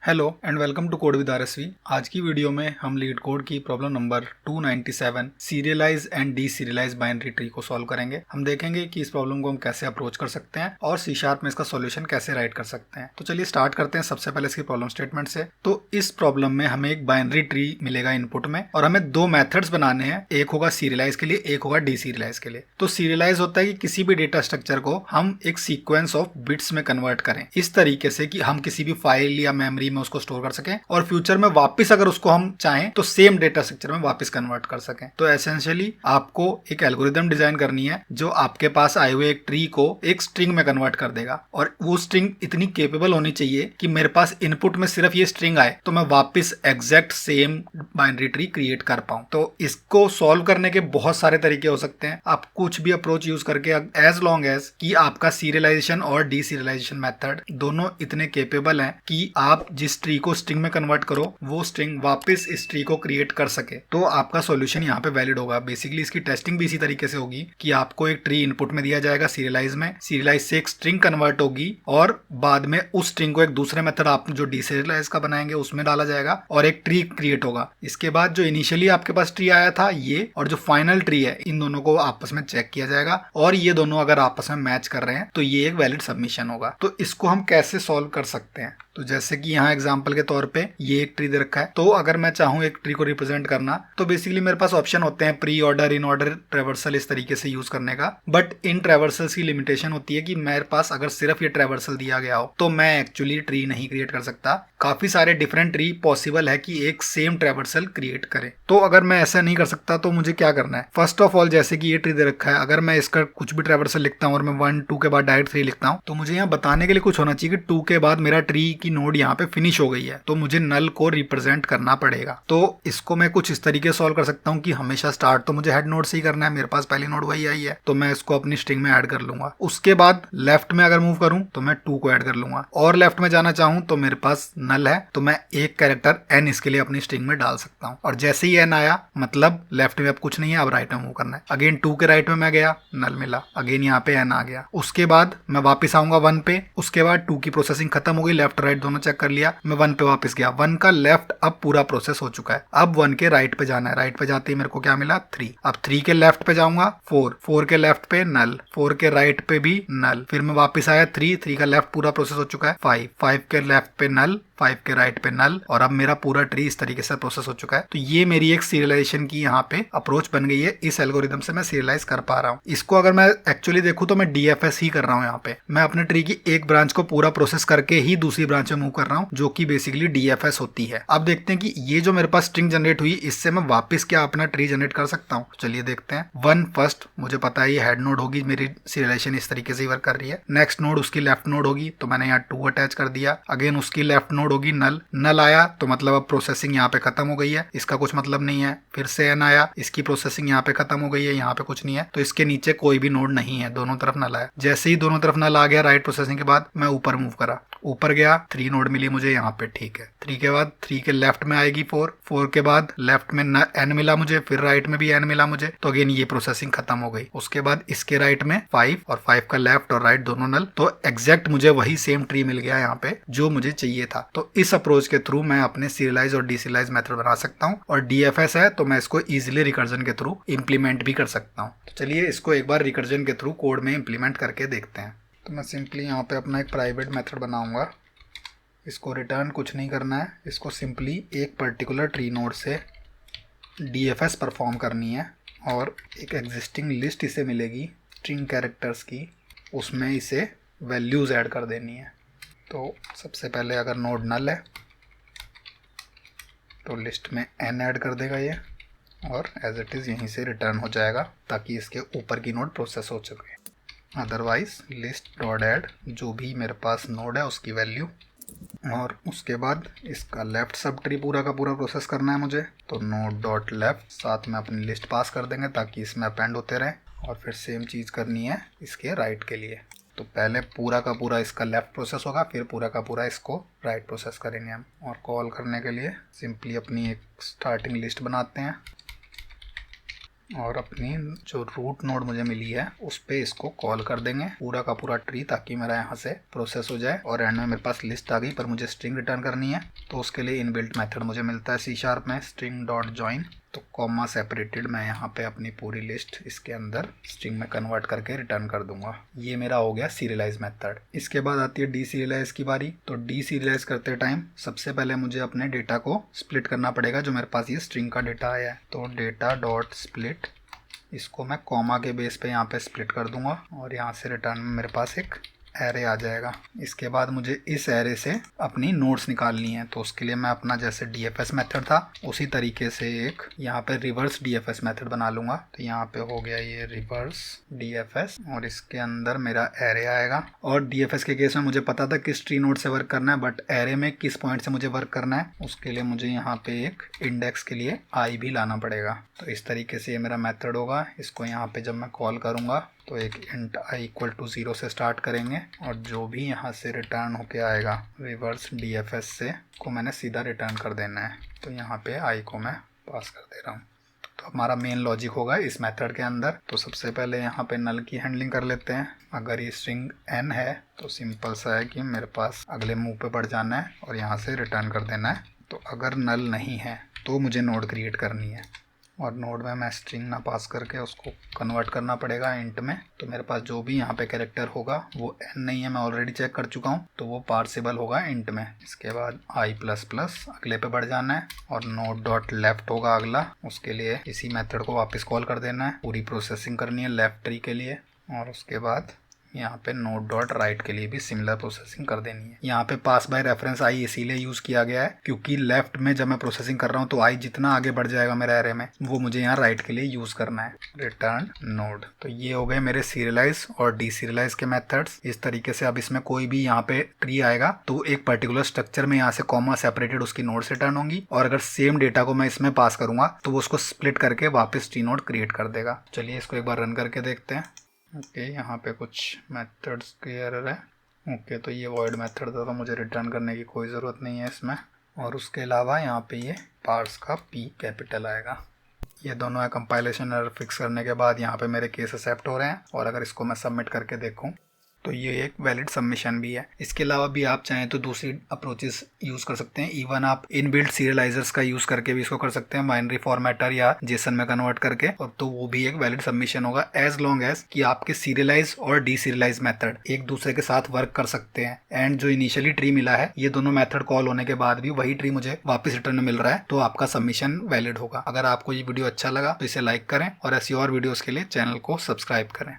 Hello and welcome to code with RSV. आज की video में हम लीड कोड की problem number 297 serialize and deserialize binary tree को सॉल्व करेंगे। हम देखेंगे कि इस प्रॉब्लम को हम कैसे अप्रोच कर सकते हैं और सी शार्प में इसका सॉल्यूशन कैसे राइट कर सकते हैं। तो चलिए स्टार्ट करते हैं सबसे पहले इसकी प्रॉब्लम स्टेटमेंट से। तो इस प्रॉब्लम में हमें एक बाइनरी ट्री मिलेगा इनपुट में और हमें दो मेथड्स बनाने हैं, एक होगा सीरियलाइज के लिए, एक होगा डी सीरियलाइज के लिए। तो सीरियलाइज होता है कि किसी भी डेटा स्ट्रक्चर को हम एक सीक्वेंस ऑफ बिट्स में कन्वर्ट करें इस तरीके से कि हम किसी भी फाइल या मेमोरी में उसको स्टोर कर सकें और फ्यूचर में वापस अगर उसको हम चाहें तो सेम डेटा स्ट्रक्चर में वापस कन्वर्ट कर सकें। तो एसेंशियली आपको एक एल्गोरिदम डिजाइन करनी है जो आपके पास आए हुए एक ट्री को एक स्ट्रिंग में कन्वर्ट कर देगा और वो स्ट्रिंग इतनी केपेबल होनी चाहिए कि मेरे पास इनपुट में सिर्फ ये स्ट्रिंग आए तो मैं वापस exact same binary tree create कर पाऊं। तो इसको सॉल्व करने के बहुत सारे तरीके हो सकते हैं। आप कुछ भी अप्रोच यूज करके एज लॉन्ग एज कि आपका सीरियलाइजेशन और डी सीरियलाइजेशन मेथड दोनों इतने केपेबल हैं कि आप जिस ट्री को स्ट्रिंग में कन्वर्ट करो वो स्ट्रिंग वापस इस ट्री को क्रिएट कर सके, तो आपका सॉल्यूशन यहाँ पे वैलिड होगा। बेसिकली इसकी टेस्टिंग भी इसी तरीके से होगी कि आपको एक ट्री इनपुट में दिया जाएगा सीरियलाइज में, सीरियलाइज से एक स्ट्रिंग कन्वर्ट होगी और बाद में उस स्ट्रिंग को एक दूसरे मेथड आप जो डीसीरियलाइज का बनाएंगे उसमें डाला जाएगा और एक ट्री क्रिएट होगा। इसके बाद जो इनिशियली आपके पास ट्री आया था ये और जो फाइनल ट्री है इन दोनों को आपस में चेक किया जाएगा और ये दोनों अगर आपस में मैच कर रहे हैं तो ये एक वैलिड सबमिशन होगा। तो इसको हम कैसे सॉल्व कर सकते हैं? तो जैसे कि यहाँ एग्जांपल के तौर पे ये एक ट्री दे रखा है, तो अगर मैं चाहूँ एक ट्री को रिप्रेजेंट करना तो बेसिकली मेरे पास ऑप्शन होते हैं pre order, in order, traversal इस तरीके से यूज करने का। बट इन ट्रेवर्सल्स की लिमिटेशन होती है कि मेरे पास अगर सिर्फ ये ट्रेवर्सल दिया गया हो तो मैं एक्चुअली ट्री नहीं क्रिएट कर सकता। काफी सारे डिफरेंट ट्री पॉसिबल है कि एक सेम ट्रेवर्सल क्रिएट करे। तो अगर मैं ऐसा नहीं कर सकता तो मुझे क्या करना है? फर्स्ट ऑफ ऑल जैसे कि ये ट्री दे रखा है, अगर मैं इसका कुछ भी ट्रेवर्सल लिखता हूँ और मैं 1 2 के बाद डायरेक्ट 3 लिखता हूँ तो मुझे यहाँ बताने के लिए कुछ होना चाहिए कि 2 के बाद मेरा ट्री की नोड यहाँ पे फिनिश हो गई है, तो मुझे नल को रिप्रेजेंट करना पड़ेगा। तो इसको मैं कुछ इस तरीके सॉल्व कर सकता हूँ कि हमेशा स्टार्ट तो मुझे हेड नोड से ही करना है, मेरे पास पहली नोड वही आई है तो मैं इसको अपनी स्ट्रिंग में ऐड कर लूंगा। उसके बाद लेफ्ट में अगर मूव करूं तो मैं 2 को ऐड कर लूंगा और लेफ्ट में जाना चाहूं तो मेरे पास नल है तो मैं एक कैरेक्टर n इसके लिए अपनी स्ट्रिंग में डाल सकता हूं और जैसे ही n आया मतलब लेफ्ट में अब कुछ नहीं है, अब राइट में मूव करना है। अगेन 2 के राइट में मैं गया, नल मिला, अगेन यहाँ पे n आ गया। उसके बाद मैं वापस आऊंगा 1 पे, उसके बाद 2 की प्रोसेसिंग खत्म हो गई, लेफ्ट राइट दोनों चेक कर लिया, मैं 1 पे वापस गया, 1 का लेफ्ट अब पूरा प्रोसेस हो चुका है। अब 1 के राइट पे जाना है, राइट पे जाते ही मेरे को क्या मिला 3। अब 3 के लेफ्ट पे जाऊंगा 4, 4 के लेफ्ट पे नल, 4 के राइट पे भी नल, फिर मैं वापस आया 3, 3 का लेफ्ट पूरा प्रोसेस हो चुका है, 5, 5 के लेफ्ट पे नल, 5 के राइट पे नल और अब मेरा पूरा ट्री इस तरीके से प्रोसेस हो चुका है। तो ये मेरी एक सीरियलाइजेशन की यहाँ पे अप्रोच बन गई है। इस एल्गोरिदम से मैं सीरियलाइज कर पा रहा हूँ। इसको अगर मैं एक्चुअली देखूँ तो मैं डीएफएस ही कर रहा हूँ। यहाँ पे मैं अपने ट्री की एक ब्रांच को पूरा प्रोसेस करके ही दूसरी ब्रांच में मूव कर रहा हूँ जो कि बेसिकली डीएफएस होती है। अब देखते हैं कि ये जो मेरे पास स्ट्रिंग जनरेट हुई इससे मैं वापस क्या अपना ट्री जनरेट कर सकता हूँ। चलिए देखते हैं। 1 फर्स्ट मुझे पता है ये हेड नोड होगी, मेरी सीरियलाइजेशन इस तरीके से वर्क कर रही है। नेक्स्ट नोड उसकी लेफ्ट नोड होगी तो मैंने यहाँ 2 अटैच कर दिया। अगेन उसकी लेफ्ट नोड होगी नल, नल आया तो मतलब अब प्रोसेसिंग यहाँ पे खत्म हो गई है, इसका कुछ मतलब नहीं है। फिर से एन आया, इसकी प्रोसेसिंग यहाँ पे खत्म हो गई है, यहाँ पे कुछ नहीं है तो इसके नीचे कोई भी नोड नहीं है, दोनों तरफ नल आया। जैसे ही दोनों तरफ नल आ गया राइट प्रोसेसिंग के बाद मैं ऊपर मूव करा, ऊपर गया 3 नोड मिली मुझे यहाँ पे, ठीक है। 3 के बाद 3 के लेफ्ट में आएगी 4, 4 के बाद लेफ्ट में n मिला मुझे, फिर राइट में भी n मिला मुझे तो अगेन ये प्रोसेसिंग खत्म हो गई। उसके बाद इसके राइट में 5 और 5 का लेफ्ट और राइट दोनों नल, तो एग्जैक्ट मुझे वही सेम ट्री मिल गया यहाँ पे जो मुझे चाहिए था। तो इस अप्रोच के थ्रू मैं अपने सीरियलाइज और डीसीरियलाइज मेथड बना सकता हूँ और डीएफएस है तो मैं इसको इजिली रिकर्जन के थ्रू इंप्लीमेंट भी कर सकता हूँ। तो चलिए इसको एक बार रिकर्जन के थ्रू कोड में इंप्लीमेंट करके देखते हैं। तो मैं सिंपली यहाँ पे अपना एक प्राइवेट मेथड बनाऊंगा। इसको रिटर्न कुछ नहीं करना है, इसको सिंपली एक पर्टिकुलर ट्री नोड से डीएफएस परफॉर्म करनी है और एक एग्जिस्टिंग लिस्ट इसे मिलेगी स्ट्रिंग कैरेक्टर्स की, उसमें इसे वैल्यूज़ ऐड कर देनी है। तो सबसे पहले अगर नोड नल है तो लिस्ट में n ऐड कर देगा ये और एज इट इज़ यहीं से रिटर्न हो जाएगा ताकि इसके ऊपर की नोड प्रोसेस हो सके। अदरवाइज लिस्ट डॉट ऐड जो भी मेरे पास नोड है उसकी वैल्यू, और उसके बाद इसका लेफ्ट सब ट्री पूरा का पूरा प्रोसेस करना है मुझे तो नोड डॉट लेफ्ट साथ में अपनी लिस्ट पास कर देंगे ताकि इसमें अपेंड होते रहें। और फिर सेम चीज़ करनी है इसके राइट के लिए। तो पहले पूरा का पूरा इसका लेफ्ट प्रोसेस होगा, फिर पूरा का पूरा इसको राइट प्रोसेस करेंगे हम। और कॉल करने के लिए सिंपली अपनी एक स्टार्टिंग लिस्ट बनाते हैं, और अपनी जो रूट नोड मुझे मिली है उस पे इसको कॉल कर देंगे पूरा का पूरा ट्री, ताकि मेरा यहाँ से प्रोसेस हो जाए। और एंड में मेरे पास लिस्ट आ गई, पर मुझे स्ट्रिंग रिटर्न करनी है, तो उसके लिए इनबिल्ट मेथड मुझे मिलता है C# में, स्ट्रिंग डॉट जॉइन। तो कॉमा सेपरेटेड मैं यहाँ पे अपनी पूरी लिस्ट इसके अंदर स्ट्रिंग में कन्वर्ट करके रिटर्न कर दूंगा। ये मेरा हो गया सीरियलाइज मेथड। इसके बाद आती है डीसीरियलाइज की बारी। तो डीसीरियलाइज करते टाइम सबसे पहले मुझे अपने डेटा को स्प्लिट करना पड़ेगा, जो मेरे पास ये स्ट्रिंग का डेटा आया है। तो डेटा डॉट स्प्लिट, इसको मैं कॉमा के बेस पे यहाँ पे स्प्लिट कर दूंगा और यहाँ से रिटर्न में मेरे पास एक एरे आ जाएगा। इसके बाद मुझे इस एरे से अपनी नोड्स निकालनी है, तो उसके लिए मैं अपना जैसे DFS मेथड था उसी तरीके से एक यहाँ पे रिवर्स DFS मेथड बना लूँगा। तो यहाँ पे हो गया ये रिवर्स DFS और इसके अंदर मेरा एरे आएगा। और DFS के केस में मुझे पता था किस ट्री नोड से वर्क करना है, बट एरे में किस पॉइंट से मुझे वर्क करना है उसके लिए मुझे यहाँ पे एक इंडेक्स के लिए आई भी लाना पड़ेगा। तो इस तरीके से ये मेरा मेथड होगा। इसको यहाँ पे जब मैं कॉल करूँगा तो एक इंट i = 0 से स्टार्ट करेंगे और जो भी यहाँ से रिटर्न होके आएगा रिवर्स DFS से को मैंने सीधा रिटर्न कर देना है। तो यहाँ पे i को मैं पास कर दे रहा हूँ। तो हमारा मेन लॉजिक होगा इस मेथड के अंदर। तो सबसे पहले यहाँ पे नल की हैंडलिंग कर लेते हैं। अगर ये स्ट्रिंग n है तो सिंपल सा है कि मेरे पास अगले मूव पे बढ़ जाना है और यहाँ से रिटर्न कर देना है। तो अगर नल नहीं है तो मुझे नोड क्रिएट करनी है और नोड में मैं स्ट्रिंग ना पास करके उसको कन्वर्ट करना पड़ेगा इंट में। तो मेरे पास जो भी यहाँ पे कैरेक्टर होगा वो n नहीं है, मैं ऑलरेडी चेक कर चुका हूँ, तो वो पार्सेबल होगा इंट में। इसके बाद i++ अगले पे बढ़ जाना है और नोड डॉट लेफ्ट होगा अगला, उसके लिए इसी मेथड को वापस कॉल कर देना है। पूरी प्रोसेसिंग करनी है लेफ्ट ट्री के लिए और उसके बाद यहाँ पे नोड डॉट राइट के लिए भी सिमिलर प्रोसेसिंग कर देनी है। यहाँ पे पास बाय रेफरेंस आई इसीलिए यूज़ किया गया है क्योंकि लेफ्ट में जब मैं प्रोसेसिंग कर रहा हूँ तो आई जितना आगे बढ़ जाएगा मेरे एरे में वो मुझे यहाँ राइट के लिए यूज़ करना है। Return node. तो ये हो गए मेरे सीरियलाइज और डीसीरियलाइज के मेथड्स। इस तरीके से अब इसमें कोई भी यहाँ पे ट्री आएगा तो एक पर्टिकुलर स्ट्रक्चर में यहाँ से कॉमा सेपरेटेड उसकी नोड्स रिटर्न होंगी और अगर सेम डेटा को मैं इसमें पास करूंगा तो वो उसको स्प्लिट करके वापस ट्री नोड क्रिएट कर देगा। चलिए इसको एक बार रन करके देखते हैं। ओके, यहाँ पे कुछ मेथड्स की एरर है। ओके, तो ये वॉइड मेथड था तो मुझे रिटर्न करने की कोई ज़रूरत नहीं है इसमें। और उसके अलावा यहाँ पे ये पार्स का P कैपिटल आएगा। ये दोनों है कंपाइलेशन एरर फिक्स करने के बाद यहाँ पे मेरे केस एक्सेप्ट हो रहे हैं और अगर इसको मैं सबमिट करके देखूँ तो ये एक वैलिड सबमिशन भी है। इसके अलावा भी आप चाहें तो दूसरी अप्रोचेस यूज़ कर सकते हैं। इवन आप इनबिल्ट सीरियलाइजर्स का यूज़ करके भी इसको कर सकते हैं, बाइनरी फॉर्मेटर या जेसन में कन्वर्ट करके, और तो वो भी एक वैलिड सबमिशन होगा एज लॉन्ग एज कि आपके सीरियलाइज और डीसीरियलाइज मेथड एक दूसरे के साथ वर्क कर सकते हैं। एंड जो इनिशियली ट्री मिला है ये दोनों मेथड कॉल होने के बाद भी वही ट्री मुझे वापस रिटर्न में मिल रहा है, तो आपका सबमिशन वैलिड होगा। अगर आपको ये वीडियो अच्छा लगा तो इसे लाइक करें और ऐसी और वीडियोज़ के लिए चैनल को सब्सक्राइब करें।